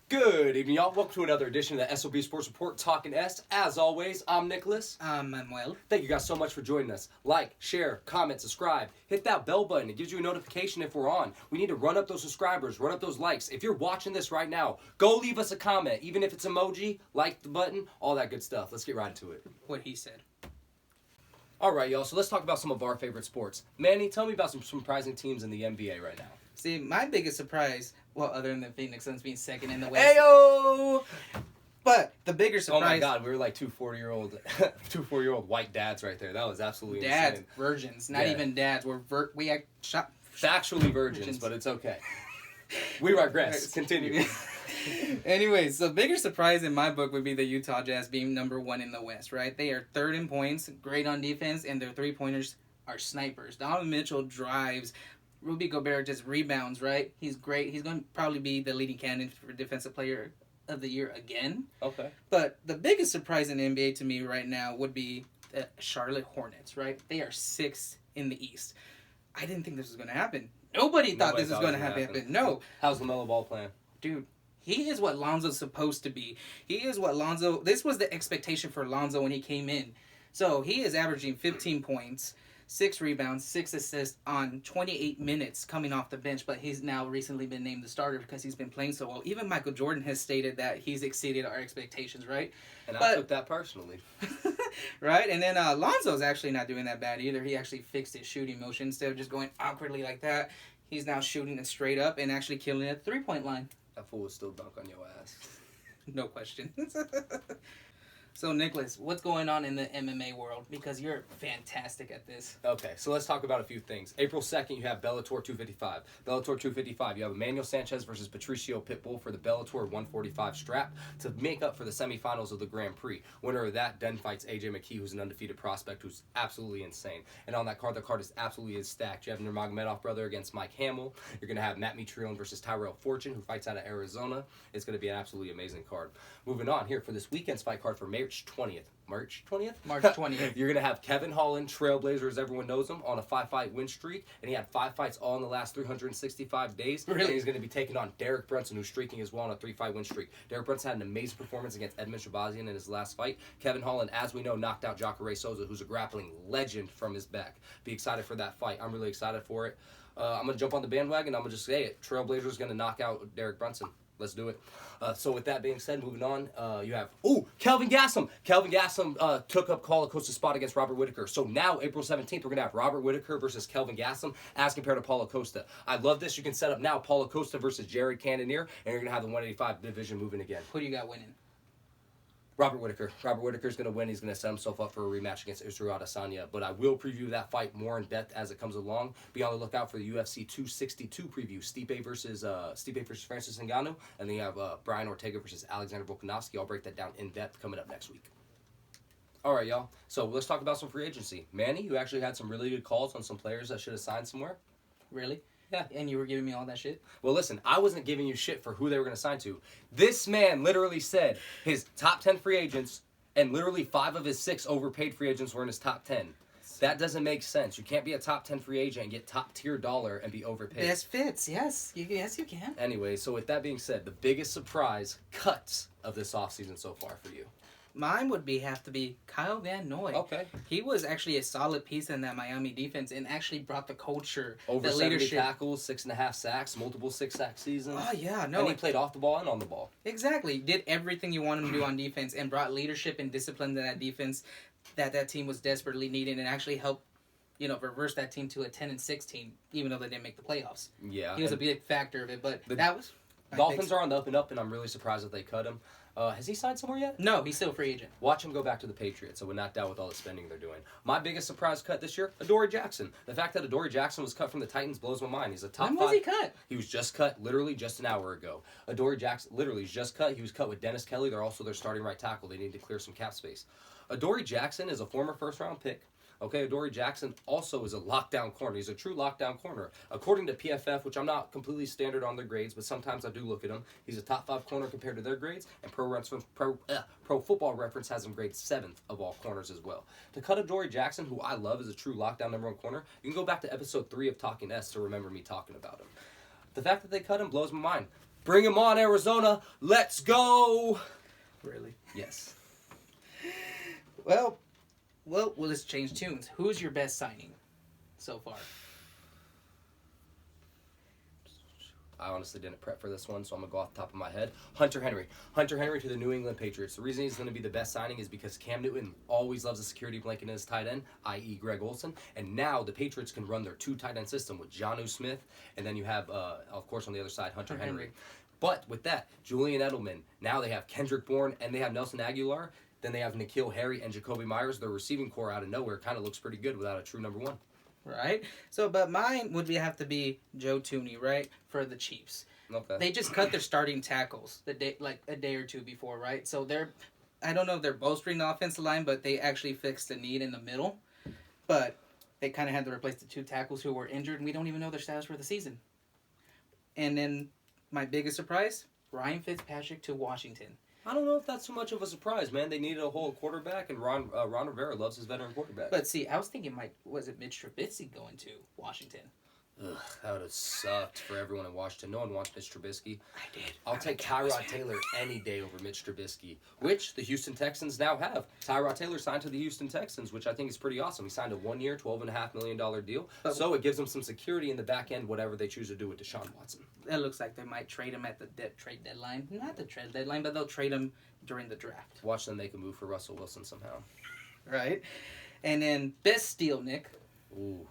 Good evening, y'all. Welcome to another edition of the S.O.B Sports Report Talking S. As always, I'm Nicholas. I'm Manuel. Thank you guys so much for joining us. Like, share, comment, subscribe. Hit that bell button. It gives you a notification if we're on. We need to run up those subscribers, run up those likes. If you're watching this right now, go leave us a comment. Even if it's emoji, like the button, all that good stuff. Let's get right into it. What he said. All right, y'all. So let's talk about some of our favorite sports. Manny, tell me about some surprising teams in the NBA right now. See, my biggest surprise, well, other than the Phoenix Suns being second in the West. Ayo! But the bigger surprise. Oh my God, we were like two 4-year-old white dads right there. That was absolutely dads, insane. virgins, not even dads. We factually virgins, but it's okay. We regress. Continue. Anyways, the bigger surprise in my book would be the Utah Jazz being number one in the West, right? They are third in points, great on defense, and their three-pointers are snipers. Donovan Mitchell drives. Rudy Gobert just rebounds, right? He's great. He's going to probably be the leading candidate for Defensive Player of the Year again. Okay. But the biggest surprise in the NBA to me right now would be the Charlotte Hornets, right? They are sixth in the East. I didn't think this was going to happen. Nobody thought this was going to happen. No. How's LaMelo Ball playing? Dude, he is what Lonzo's supposed to be. He is what Lonzo... This was the expectation for Lonzo when he came in. So he is averaging 15 points, 6 rebounds, 6 assists on 28 minutes coming off the bench, but he's now recently been named the starter because he's been playing so well. Even Michael Jordan has stated that he's exceeded our expectations, right? And I took that personally. Right? And then Lonzo's actually not doing that bad either. He actually fixed his shooting motion. Instead of just going awkwardly like that, he's now shooting it straight up and actually killing it at the three-point line. That fool will still dunk on your ass. No question. So, Nicholas, what's going on in the MMA world? Because you're fantastic at this. Okay, so let's talk about a few things. April 2nd, you have Bellator 255. Bellator 255, you have Emmanuel Sanchez versus Patricio Pitbull for the Bellator 145 strap to make up for the semifinals of the Grand Prix. Winner of that then fights AJ McKee, who's an undefeated prospect who's absolutely insane. And on that card, the card is absolutely stacked. You have Nurmagomedov brother against Mike Hamill. You're going to have Matt Mitrione versus Tyrell Fortune, who fights out of Arizona. It's going to be an absolutely amazing card. Moving on here for this weekend's fight card for March 20th. March 20th? March 20th. You're going to have Kevin Holland, Trailblazer, as everyone knows him, on a 5-fight win streak. And he had 5 fights all in the last 365 days. Really? And he's going to be taking on Derek Brunson, who's streaking as well on a 3-fight win streak. Derek Brunson had an amazing performance against Edmund Shabazian in his last fight. Kevin Holland, as we know, knocked out Jacare Souza, who's a grappling legend from his back. Be excited for that fight. I'm really excited for it. I'm going to jump on the bandwagon. I'm going to just say it. Trailblazer's going to knock out Derek Brunson. Let's do it. So with that being said, moving on, you have, Kelvin Gastelum. Kelvin Gastelum took up Paulo Costa's spot against Robert Whittaker. So now, April 17th, we're going to have Robert Whittaker versus Kelvin Gastelum as compared to Paulo Costa. I love this. You can set up now Paulo Costa versus Jared Cannonier, and you're going to have the 185 division moving again. Who do you got winning? Robert Whittaker. Robert Whittaker's going to win. He's going to set himself up for a rematch against Israel Adesanya. But I will preview that fight more in depth as it comes along. Be on the lookout for the UFC 262 preview. Stipe versus Francis Ngannou. And then you have Brian Ortega versus Alexander Volkanovski. I'll break that down in depth coming up next week. All right, y'all. So let's talk about some free agency. Manny, you actually had some really good calls on some players that should have signed somewhere. Really? Yeah. And you were giving me all that shit? Well, listen, I wasn't giving you shit for who they were going to sign to. This man literally said his top 10 free agents and literally 5 of his 6 overpaid free agents were in his top 10. That doesn't make sense. You can't be a top 10 free agent and get top tier dollar and be overpaid. This fits, yes. Yes, you can. Anyway, so with that being said, the biggest surprise cuts of this offseason so far for you. Mine would have to be Kyle Van Noy. Okay. He was actually a solid piece in that Miami defense and actually brought the culture, Over the 70 leadership. tackles, 6.5 sacks, multiple 6-sack seasons. Oh, yeah. No, And he played off the ball and on the ball. Exactly. Did everything you want him to do on defense and brought leadership and discipline to that defense that team was desperately needing and actually helped, reverse that team to a 10-6 team, even though they didn't make the playoffs. Yeah. He was a big factor of it, but Dolphins are on the up and up, and I'm really surprised that they cut him. Has he signed somewhere yet? No, he's still a free agent. Watch him go back to the Patriots, so we're not down with all the spending they're doing. My biggest surprise cut this year, Adoree Jackson. The fact that Adoree Jackson was cut from the Titans blows my mind. He's a top 5. When was he cut? He was just cut literally just an hour ago. Adoree Jackson literally is just cut. He was cut with Dennis Kelly. They're also their starting right tackle. They need to clear some cap space. Adoree Jackson is a former first-round pick. Okay, Adoree Jackson also is a lockdown corner. He's a true lockdown corner. According to PFF, which I'm not completely standard on their grades, but sometimes I do look at them, he's a top 5 corner compared to their grades, and Pro Football Reference has him graded 7th of all corners as well. To cut Adoree Jackson, who I love as a true lockdown number 1 corner, you can go back to episode 3 of Talking S to remember me talking about him. The fact that they cut him blows my mind. Bring him on, Arizona. Let's go. Really? Yes. Well, let's change tunes. Who's your best signing so far? I honestly didn't prep for this one, so I'm going to go off the top of my head. Hunter Henry. Hunter Henry to the New England Patriots. The reason he's going to be the best signing is because Cam Newton always loves a security blanket in his tight end, i.e. Greg Olsen. And now the Patriots can run their 2 tight end system with Jonnu Smith, and then you have, of course, on the other side, Hunter Henry. But with that, Julian Edelman. Now they have Kendrick Bourne, and they have Nelson Aguilar. Then they have N'Keal Harry and Jacoby Myers. Their receiving core out of nowhere kind of looks pretty good without a true number 1. Right? So, but mine would have to be Joe Thuney, right, for the Chiefs. Okay. They just cut their starting tackles a day or two before, right? So I don't know if they're bolstering the offensive line, but they actually fixed the need in the middle. But they kind of had to replace the 2 tackles who were injured, and we don't even know their status for the season. And then my biggest surprise, Ryan Fitzpatrick to Washington. I don't know if that's so much of a surprise, man. They needed a whole quarterback, and Ron Rivera loves his veteran quarterback. But see, I was thinking, was it Mitch Trubisky going to Washington? Ugh, that would have sucked for everyone in Washington. No one wants Mitch Trubisky. I did. I'll take Tyrod Taylor any day over Mitch Trubisky, which the Houston Texans now have. Tyrod Taylor signed to the Houston Texans, which I think is pretty awesome. He signed a 1-year, $12.5 million deal, so it gives them some security in the back end, whatever they choose to do with Deshaun Watson. It looks like they might trade him at the trade deadline. Not the trade deadline, but they'll trade him during the draft. Watch them make a move for Russell Wilson somehow. Right. And then best steal, Nick. Ooh.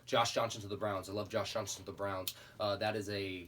Josh Johnson to the Browns. I love Josh Johnson to the Browns. That is a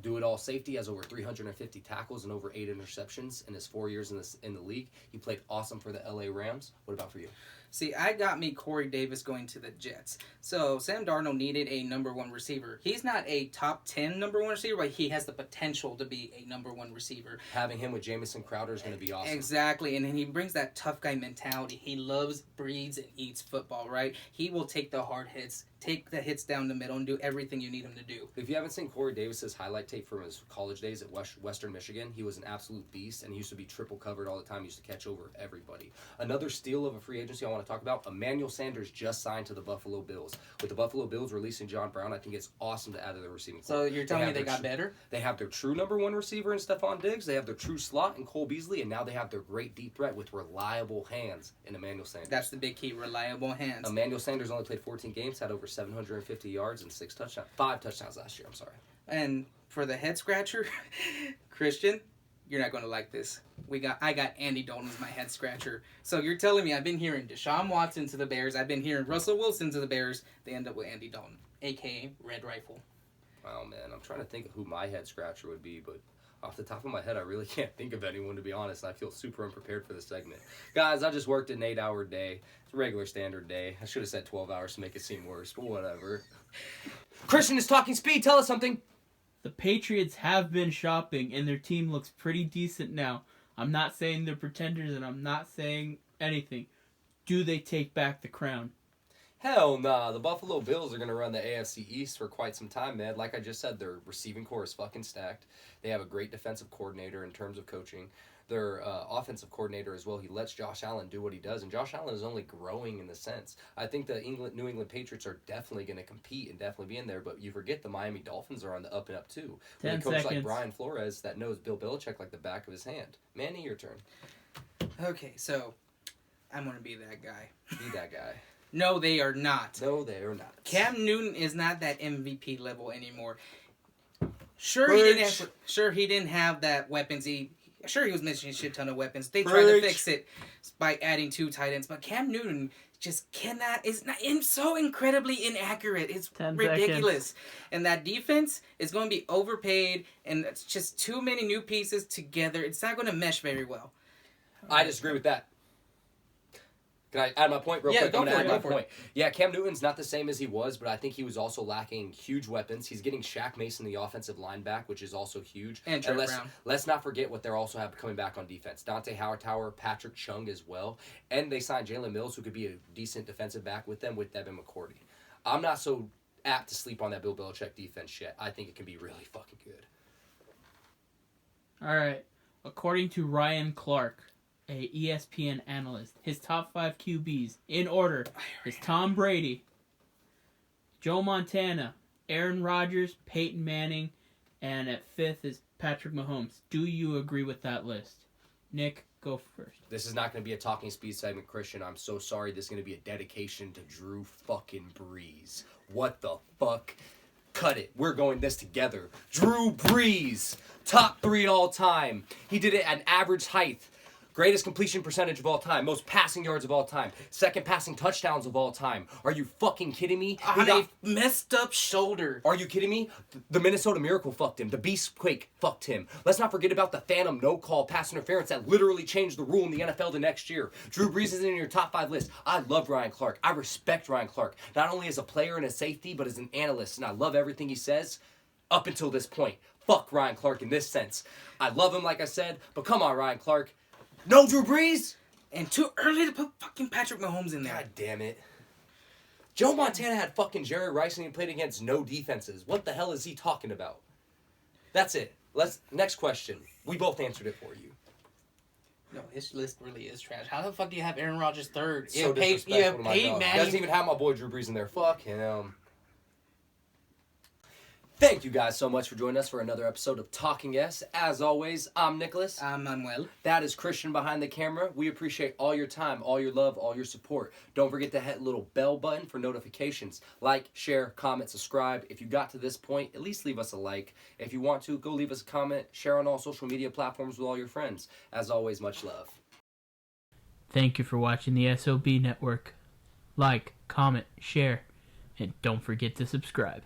do-it-all safety. Has over 350 tackles and over 8 interceptions in his 4 years in the league. He played awesome for the LA Rams. What about for you? See, I got me Corey Davis going to the Jets. So Sam Darnold needed a number 1 receiver. He's not a top 10 number 1 receiver, but he has the potential to be a number 1 receiver. Having him with Jamison Crowder is going to be awesome. Exactly, and then he brings that tough guy mentality. He loves, breathes, and eats football, right? He will take the hard hits, take the hits down the middle, and do everything you need him to do. If you haven't seen Corey Davis's highlight tape from his college days at Western Michigan, he was an absolute beast, and he used to be triple covered all the time. He used to catch over everybody. Another steal of a free agency I want to talk about, Emmanuel Sanders just signed to the Buffalo Bills. With the Buffalo Bills releasing John Brown, I think it's awesome to add to their receiving core. So you're telling me they got better? They have their true number 1 receiver in Stephon Diggs. They have their true slot in Cole Beasley, and now they have their great deep threat with reliable hands in Emmanuel Sanders. That's the big key, reliable hands. Emmanuel Sanders only played 14 games, had over 750 yards and 5 touchdowns last year. I'm sorry. And for the head scratcher, Christian, you're not going to like this. I got Andy Dalton as my head scratcher. So you're telling me I've been hearing Deshaun Watson to the Bears. I've been hearing Russell Wilson to the Bears. They end up with Andy Dalton, a.k.a. Red Rifle. Wow, man. I'm trying to think of who my head scratcher would be, but off the top of my head, I really can't think of anyone, to be honest. I feel super unprepared for this segment. Guys, I just worked an 8-hour day. It's a regular standard day. I should have said 12 hours to make it seem worse, but whatever. Christian is talking speed. Tell us something. The Patriots have been shopping, and their team looks pretty decent now. I'm not saying they're pretenders, and I'm not saying anything. Do they take back the crown? Hell nah. The Buffalo Bills are going to run the AFC East for quite some time, man. Like I just said, their receiving core is fucking stacked. They have a great defensive coordinator in terms of coaching. Their offensive coordinator as well, he lets Josh Allen do what he does, and Josh Allen is only growing in the sense. I think the New England Patriots are definitely going to compete and definitely be in there, but you forget the Miami Dolphins are on the up and up too. With a coach like Brian Flores that knows Bill Belichick like the back of his hand. Manny, your turn. Okay, so I'm going to be that guy. Be that guy. No, they are not. No, they are not. Cam Newton is not that MVP level anymore. He didn't have that weapons. He was missing a shit ton of weapons. They tried to fix it by adding 2 tight ends, but Cam Newton just cannot. It's so incredibly inaccurate. It's ridiculous. Seconds. And that defense is going to be overpaid, and it's just too many new pieces together. It's not going to mesh very well. I disagree with that. Can I add my point real quick? I'm going to add my point. Yeah, Cam Newton's not the same as he was, but I think he was also lacking huge weapons. He's getting Shaq Mason, the offensive line back, which is also huge. And Trent Brown. Let's not forget what they're also have coming back on defense. Dante Hightower, Patrick Chung as well. And they signed Jalen Mills, who could be a decent defensive back with them, with Devin McCourty. I'm not so apt to sleep on that Bill Belichick defense yet. I think it can be really fucking good. All right. According to Ryan Clark, a ESPN analyst, his top 5 QBs in order is Tom Brady, Joe Montana, Aaron Rodgers, Peyton Manning, and at 5th is Patrick Mahomes. Do you agree with that list? Nick, go first. This is not going to be a talking speed segment, Christian. I'm so sorry. This is going to be a dedication to Drew fucking Brees. What the fuck? Cut it. We're going this together. Drew Brees. Top 3 all time. He did it at an average height. Greatest completion percentage of all time. Most passing yards of all time. Second passing touchdowns of all time. Are you fucking kidding me? On a messed up shoulder. Are you kidding me? The Minnesota Miracle fucked him. The Beastquake fucked him. Let's not forget about the Phantom no-call pass interference that literally changed the rule in the NFL the next year. Drew Brees is in your top 5 list. I love Ryan Clark. I respect Ryan Clark. Not only as a player and a safety, but as an analyst. And I love everything he says up until this point. Fuck Ryan Clark in this sense. I love him, like I said, but come on, Ryan Clark. No Drew Brees? And too early to put fucking Patrick Mahomes in there. God damn it. Joe Montana had fucking Jerry Rice and he played against no defenses. What the hell is he talking about? That's it. Next question. We both answered it for you. No, his list really is trash. How the fuck do you have Aaron Rodgers third? So disrespectful to my dog. Manny. Doesn't even have my boy Drew Brees in there. Fuck him. Thank you guys so much for joining us for another episode of Talking S. As always, I'm Nicholas. I'm Manuel. That is Christian behind the camera. We appreciate all your time, all your love, all your support. Don't forget to hit the little bell button for notifications. Like, share, comment, subscribe. If you got to this point, at least leave us a like. If you want to, go leave us a comment. Share on all social media platforms with all your friends. As always, much love. Thank you for watching the S.O.B. Network. Like, comment, share, and don't forget to subscribe.